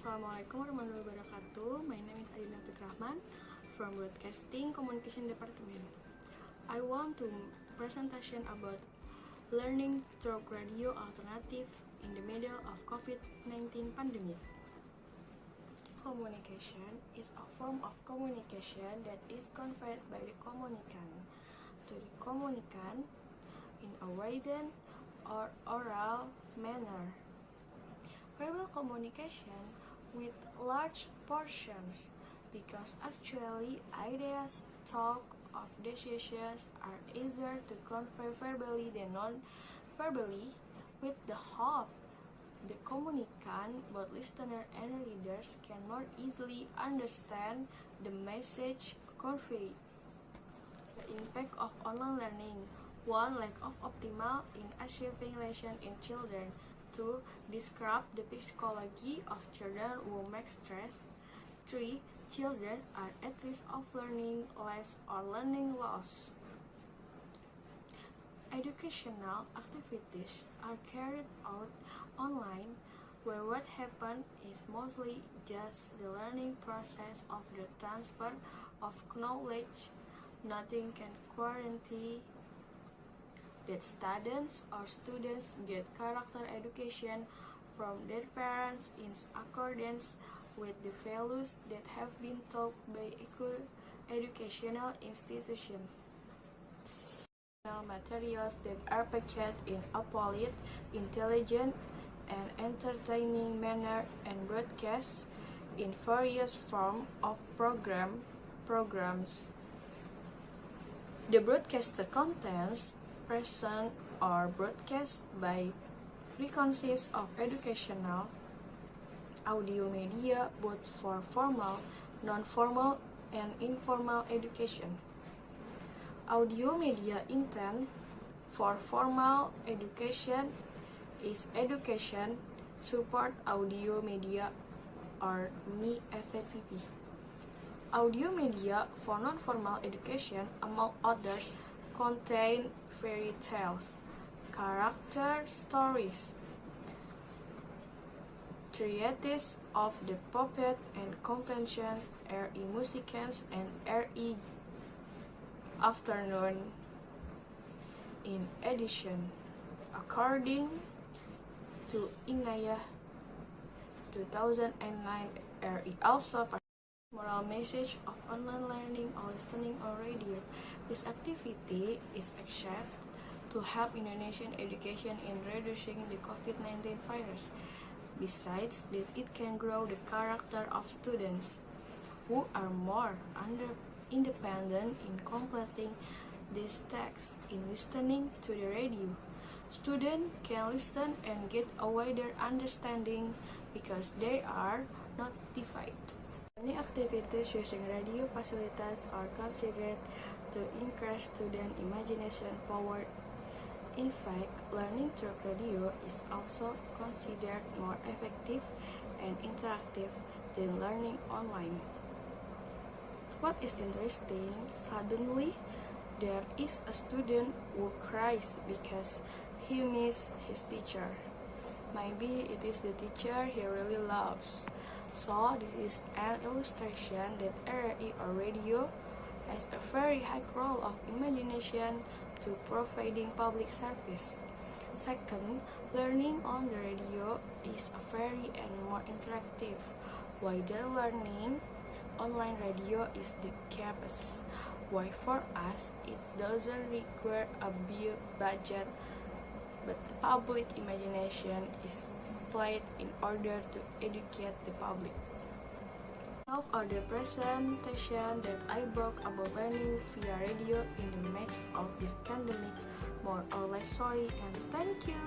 Assalamualaikum warahmatullahi wabarakatuh. My name is Adinda Vickrachman from Broadcasting Communication Department. I want to presentation about learning through radio alternative in the middle of COVID-19 pandemic. Communication is a form of communication that is conveyed by the communicant to the communicant in a written or oral manner. Verbal communication with large portions, because actually ideas, talk, of decisions are easier to convey verbally than non-verbally, with the hope the communicant, both listener and readers, can more easily understand the message conveyed. The impact of online learning: 1. Lack of optimal in achieving lesson in children. 2. Describe the psychology of children who make stress. 3. Children are at risk of learning less or learning loss. Educational activities are carried out online, where what happens is mostly just the learning process of the transfer of knowledge. Nothing can guarantee that students get character education from their parents in accordance with the values that have been taught by educational institutions. Materials that are packaged in a polite, intelligent, and entertaining manner and broadcast in various forms of programs. The broadcaster contents present or broadcast by consists of educational audio media, both for formal, non-formal, and informal education. Audio media intent for formal education is education support audio media or MIEPPP. Audio media for non-formal education, among others, contain fairy tales, character stories, treatises of the puppet and convention, RE Musikens, and RE Afternoon. In addition, according to Inayah 2009, RE also moral message of online learning or listening on radio. This activity is expected to help Indonesian education in reducing the COVID-19 virus. Besides that, it can grow the character of students, who are more independent in completing these texts in listening to the radio. Students can listen and get a wider understanding because they are notified. Many activities using radio facilities are considered to increase student imagination power. In fact, learning through radio is also considered more effective and interactive than learning online. What is interesting, suddenly there is a student who cries because he misses his teacher. Maybe it is the teacher he really loves. So this is an illustration that RRI or radio has a very high role of imagination to providing public service. Second, learning on the radio is a very and more interactive, while the learning online radio is the cheapest. Why for us it doesn't require a big budget, but the public imagination is played in order to educate the public. Now are the presentation that I brought about learning via radio in the midst of this pandemic. More or less sorry and thank you.